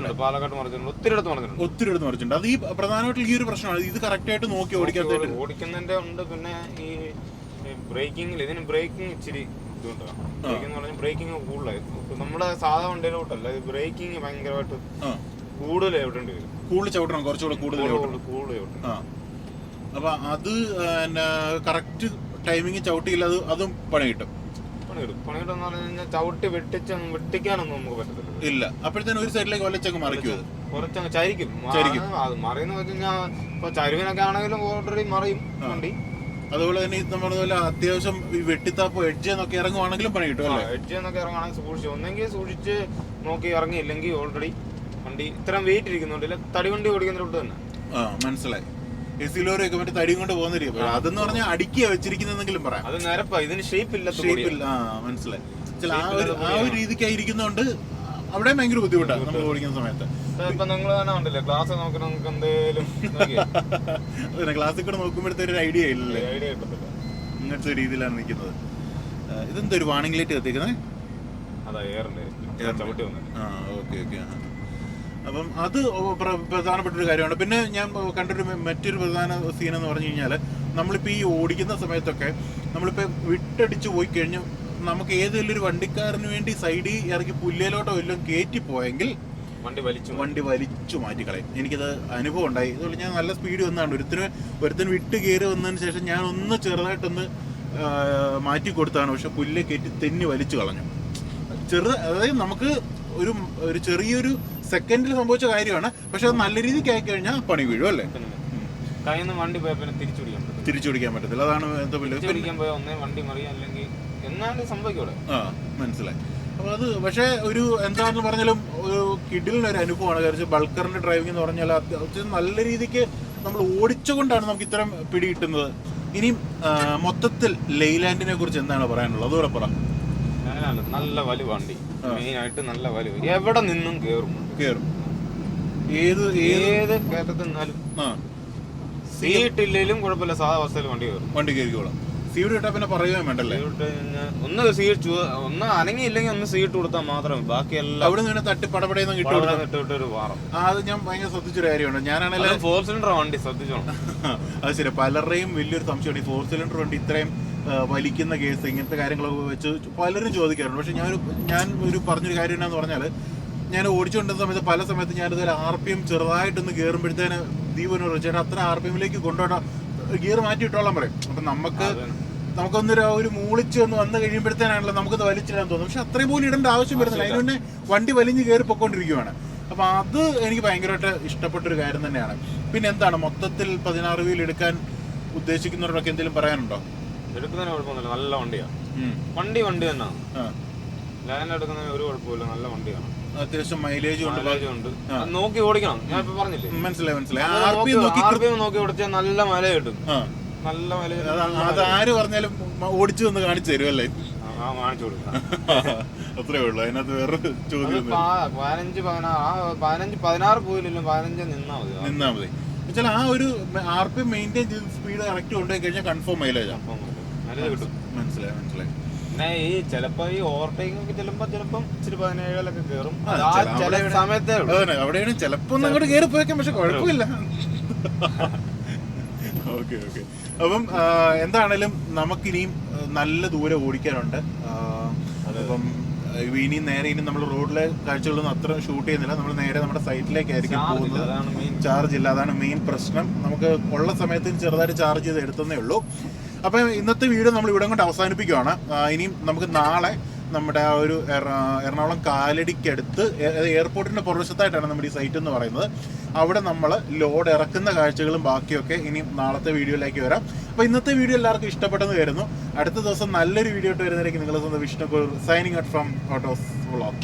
ഒത്തിരി അടുത്ത് മറിച്ചിട്ടുണ്ട്. അത് ഈ പ്രധാനമായിട്ടും ഈ ഒരു പ്രശ്നമാണ്. ഇത് കറക്റ്റ് ആയിട്ട് നോക്കി ഓടിക്കുന്നതിന്റെ ഉണ്ട്. പിന്നെ ഈ ബ്രേക്കിംഗിൽ ഇതിന് ബ്രേക്കിംഗ് ഇച്ചിരി ബുദ്ധിമുട്ടാണ്. ബ്രേക്കിംഗ് എന്ന് പറഞ്ഞാൽ ബ്രേക്കിംഗ് കൂടുതലായി നമ്മുടെ സാധാ വണ്ടിയിലോട്ടല്ല, ഇത് ബ്രേക്കിംഗ് ഭയങ്കരമായിട്ട് കൂടുതൽ ചവിട്ടേണ്ടി വരും. കൂടുതൽ ചവിട്ടണം, കുറച്ചുകൂടെ കൂടുതൽ ചവിട്ടണം. അപ്പൊ അത് കറക്റ്റ് ടൈമിങ് ചവിട്ടിയില്ല, അതും പണി കിട്ടും. പണി കിട്ടുമെന്ന് പറഞ്ഞു കഴിഞ്ഞാൽ ചവിട്ടി വെട്ടിക്കാനൊന്നും നമുക്ക് പറ്റത്തില്ല. ഇല്ല, അപ്പോഴത്തേനും ഒരു സൈഡിലേക്ക് വല്ലച്ചങ്ങ് മറിക്കും, കുറച്ചങ്ങ് ചരിക്കും. അത് മറിയെന്ന് വെച്ച് കഴിഞ്ഞാൽ ഇപ്പൊ ചരുവിനൊക്കെ ആണെങ്കിലും ഓൾറെഡി മറിയും വണ്ടി. അതുപോലെ തന്നെ ഇത് പറഞ്ഞതുപോലെ അത്യാവശ്യം ഈ വെട്ടിത്താപ്പോ എഡ്ജ് എന്നൊക്കെ ഇറങ്ങുവാണെങ്കിലും പണി കിട്ടും. എഡ്ജ് എന്നൊക്കെ ഇറങ്ങുവാണെങ്കിൽ സൂക്ഷിച്ച്, ഒന്നെങ്കിൽ സൂക്ഷിച്ച് നോക്കി ഇറങ്ങിയില്ലെങ്കിൽ ഓൾറെഡി വണ്ടി ഇത്രയും വെയിറ്റ് ഇരിക്കുന്നുണ്ടല്ല, തടി വണ്ടി ഓടിക്കുന്നതിലോട്ട് തന്നെ. മനസ്സിലായി. എസിലോരൊക്കെ മറ്റേ തടിയും കൊണ്ട് പോകുന്ന അതെന്ന് പറഞ്ഞാൽ അടുക്കിയാ വെച്ചിരിക്കുന്നെങ്കിലും പറയാം. അത് നിരപ്പാ, ഇതിന് ഷേപ്പ് ഇല്ല. മനസ്സിലായി. ആ ഒരു രീതിക്കായിരിക്കുന്നോണ്ട് അവിടെ ഭയങ്കര ബുദ്ധിമുട്ടാണ് നമ്മൾ ഓടിക്കുന്ന സമയത്ത്. ഇപ്പൊ നിങ്ങൾ തന്നെ ഉണ്ടല്ലേ ക്ലാസ് നോക്കണം, നമുക്ക് എന്തേലും ക്ലാസ്സിൽ കൂടെ നോക്കുമ്പോഴത്തെ ഐഡിയ ഇല്ലല്ലേ, ഇങ്ങനത്തെ രീതിയിലാണ് നിൽക്കുന്നത്. ഇതെന്താ ഒരു വാണിംഗ് ലൈറ്റ് കത്തിക്കുന്നത്? ഓക്കെ. അപ്പം അത് പ്രധാനപ്പെട്ട ഒരു കാര്യമാണ്. പിന്നെ ഞാൻ കണ്ടൊരു മറ്റൊരു പ്രധാന സീൻ എന്ന് പറഞ്ഞു കഴിഞ്ഞാൽ, നമ്മളിപ്പോൾ ഈ ഓടിക്കുന്ന സമയത്തൊക്കെ നമ്മളിപ്പോൾ വിട്ടടിച്ച് പോയി കഴിഞ്ഞ് നമുക്ക് ഏതെങ്കിലും ഒരു വണ്ടിക്കാരന് വേണ്ടി സൈഡിൽ ഇറക്കി പുല്ലേലോട്ടോ വല്ലതും കയറ്റി പോയെങ്കിൽ വണ്ടി വലിച്ചു മാറ്റിക്കളയും. എനിക്കത് അനുഭവം ഉണ്ടായി. അതുപോലെ ഞാൻ നല്ല സ്പീഡ് വന്നതാണ്, ഒരുത്തിന് വിട്ട് കയറി വന്നതിന് ശേഷം ഞാൻ ഒന്ന് ചെറുതായിട്ടൊന്ന് മാറ്റി കൊടുത്താണ്, പക്ഷെ പുല്ല് കയറ്റി തെന്നി വലിച്ചു കളഞ്ഞു. അതായത് നമുക്ക് ഒരു ചെറിയൊരു സെക്കൻഡിൽ സംഭവിച്ച കാര്യമാണ്, പക്ഷെ അത് നല്ല രീതിക്ക് ആയി കഴിഞ്ഞാൽ പണി വീഴും അല്ലേ. വണ്ടി തിരിച്ചു പിടിക്കാൻ പറ്റത്തില്ല. അതാണ് മനസ്സിലായി. അപ്പൊ അത് പക്ഷെ ഒരു എന്താണെന്ന് പറഞ്ഞാലും ഒരു കിഡിലിനൊരു അനുഭവമാണ്. കാരണം ബൾക്കറിന്റെ ഡ്രൈവിംഗ് എന്ന് പറഞ്ഞാൽ അത്യാവശ്യം നല്ല രീതിക്ക് നമ്മൾ ഓടിച്ചുകൊണ്ടാണ് നമുക്ക് ഇത്തരം പിടി കിട്ടുന്നത്. ഇനി മൊത്തത്തിൽ ലെയ്ലാൻഡിനെ കുറിച്ച് എന്താണ് പറയാനുള്ളത്? അതുകൂടെ പറ. നല്ല വലിയ വണ്ടി, മെയിൻ ആയിട്ട് നല്ല വലിയ, എവിടെ നിന്നും കേറും. ഏത് കയറ്റത്തിൽ നിന്നാലും സീറ്റ് ഇല്ലെങ്കിലും കുഴപ്പമില്ല, സാധാ അവസ്ഥയിൽ വണ്ടി കയറിക്കോളാം. സീറ്റ് കിട്ടാൻ പിന്നെ പറയുകയും വേണ്ടല്ലേ. ഒന്ന് അനങ്ങിയില്ലെങ്കിൽ ഒന്ന് സീറ്റ് കൊടുത്താൽ മാത്രമേ, ബാക്കിയെല്ലാം അവിടെ നിന്ന് തട്ടി പടപടയെന്ന് കിട്ടും. അത് ഞാൻ ഭയങ്കര ശ്രദ്ധിച്ചൊരു കാര്യമാണ്. ഞാനാണെങ്കിൽ 4 സിലിണ്ടർ വണ്ടി ശ്രദ്ധിച്ചോളാം. അത് ശരി. പലരുടെയും വലിയൊരു സംശയമാണ് ഈ 4 സിലിണ്ടർ വണ്ടി ഇത്രയും വലിക്കുന്ന കേസ്, ഇങ്ങനത്തെ കാര്യങ്ങളൊക്കെ വെച്ച് പലരും ചോദിക്കാറുണ്ട്. പക്ഷെ ഞാൻ പറഞ്ഞൊരു കാര്യം എന്നാന്ന് പറഞ്ഞാൽ, ഞാൻ ഓടിച്ചുകൊണ്ടിരുന്ന സമയത്ത് പല സമയത്ത് ഞാനിതുപോലെ RPM ചെറുതായിട്ടൊന്ന് കയറുമ്പോഴത്തേന് ദീപനോ ചേട്ടാ അത്ര RPMലേക്ക് കൊണ്ടുപോകണം, ഗിയർ മാറ്റി ഇട്ടോളാൻ പറയും. അപ്പം നമുക്കൊന്നൊരു ഒരു മൂളിച്ച് ഒന്ന് വന്നു കഴിയുമ്പോഴത്തേനാണല്ലോ നമുക്കത് വലിച്ചിടാൻ തോന്നും. പക്ഷെ അത്രയും പോലും ഇടേണ്ട ആവശ്യം വരുന്നില്ല, അതിന് തന്നെ വണ്ടി വലിഞ്ഞ് കയറി പൊയ്ക്കൊണ്ടിരിക്കുകയാണ്. അപ്പം അത് എനിക്ക് ഭയങ്കരമായിട്ട് ഇഷ്ടപ്പെട്ടൊരു കാര്യം തന്നെയാണ്. പിന്നെ എന്താണ് മൊത്തത്തിൽ 16 വീൽ എടുക്കാൻ ഉദ്ദേശിക്കുന്നവരോടൊക്കെ എന്തെങ്കിലും പറയാനുണ്ടോ? എടുക്കുന്നതിന് കുഴപ്പമൊന്നുമില്ല, നല്ല വണ്ടിയാണ്. വണ്ടി തന്നെയാണ്. ലാൻഡ് എടുക്കുന്നതിന് ഒരു കുഴപ്പമില്ല, നല്ല വണ്ടിയാണ്. അത്യാവശ്യം മൈലേജ് ഉണ്ട്. നോക്കി ഓടിക്കണം. ഞാൻ ഇപ്പൊ പറഞ്ഞില്ലേ, മനസ്സിലായി. RPM നോക്കി ഓടിച്ചാൽ നല്ല മൈലേജ് കിട്ടും. നല്ല മൈലേജ്. അത് ആര് പറഞ്ഞാലും ഓടിച്ചു വന്ന് കാണിച്ചു തരും അല്ലേ? കാണിച്ചു കൊടുക്കാം. അത്രേ ഉള്ളു, അതിനകത്ത് വേറെ ചോദ്യം. 15-16 പോയില്ലല്ലോ, 15 നിന്നാ മതി. വെച്ചാൽ ആ ഒരു RPM മെയിൻറ്റെയിൻ ചെയ്ത് സ്പീഡ് കറക്റ്റ് കൊണ്ടുപോയി കഴിഞ്ഞാൽ കൺഫേം മൈലേജ് കിട്ടും. മനസ്സിലായി. ഈ ചിലപ്പോ ഈ ഓവർടേക്കിംഗ് ഒക്കെ ചിലപ്പോ ഇച്ചിരി 17 കയറും സമയത്തേ. അവിടെയാണ് ചിലപ്പോ അങ്ങോട്ട് കയറി പോയേക്കാം, പക്ഷെ കുഴപ്പമില്ല. ഓക്കെ. അപ്പം എന്താണേലും നമുക്കിനിയും നല്ല ദൂരം ഓടിക്കാനുണ്ട്. അപ്പം ഇനി നമ്മൾ റോഡിലെ കാഴ്ചകളൊന്നും അത്ര ഷൂട്ട് ചെയ്യുന്നില്ല. നമ്മൾ നേരെ നമ്മുടെ സൈറ്റിലേക്കായിരിക്കും പോകുന്നത്. ചാർജ് ഇല്ല, അതാണ് മെയിൻ പ്രശ്നം. നമുക്ക് ഉള്ള സമയത്ത് ചെറുതായിട്ട് ചാർജ് ചെയ്ത് എടുത്തതേ ഉള്ളൂ. അപ്പം ഇന്നത്തെ വീഡിയോ നമ്മൾ ഇവിടെ കൊണ്ട് അവസാനിപ്പിക്കുകയാണ്. ഇനിയും നമുക്ക് നാളെ നമ്മുടെ ആ ഒരു എറണാകുളം കാലടിക്കടുത്ത് എയർപോർട്ടിൻ്റെ പുറവശത്തായിട്ടാണ് നമ്മുടെ ഈ സൈറ്റ് എന്ന് പറയുന്നത്. അവിടെ നമ്മൾ ലോഡ് ഇറക്കുന്ന കാഴ്ചകളും ബാക്കിയൊക്കെ ഇനി നാളത്തെ വീഡിയോയിലേക്ക് വരാം. അപ്പോൾ ഇന്നത്തെ വീഡിയോ എല്ലാവർക്കും ഇഷ്ടപ്പെട്ടെന്ന് കരുതുന്നു. അടുത്ത ദിവസം നല്ലൊരു വീഡിയോ ആയിട്ട് വരുന്നതിലേക്ക് നിങ്ങൾ സ്വന്തം Vishnu signing out from autos vlog.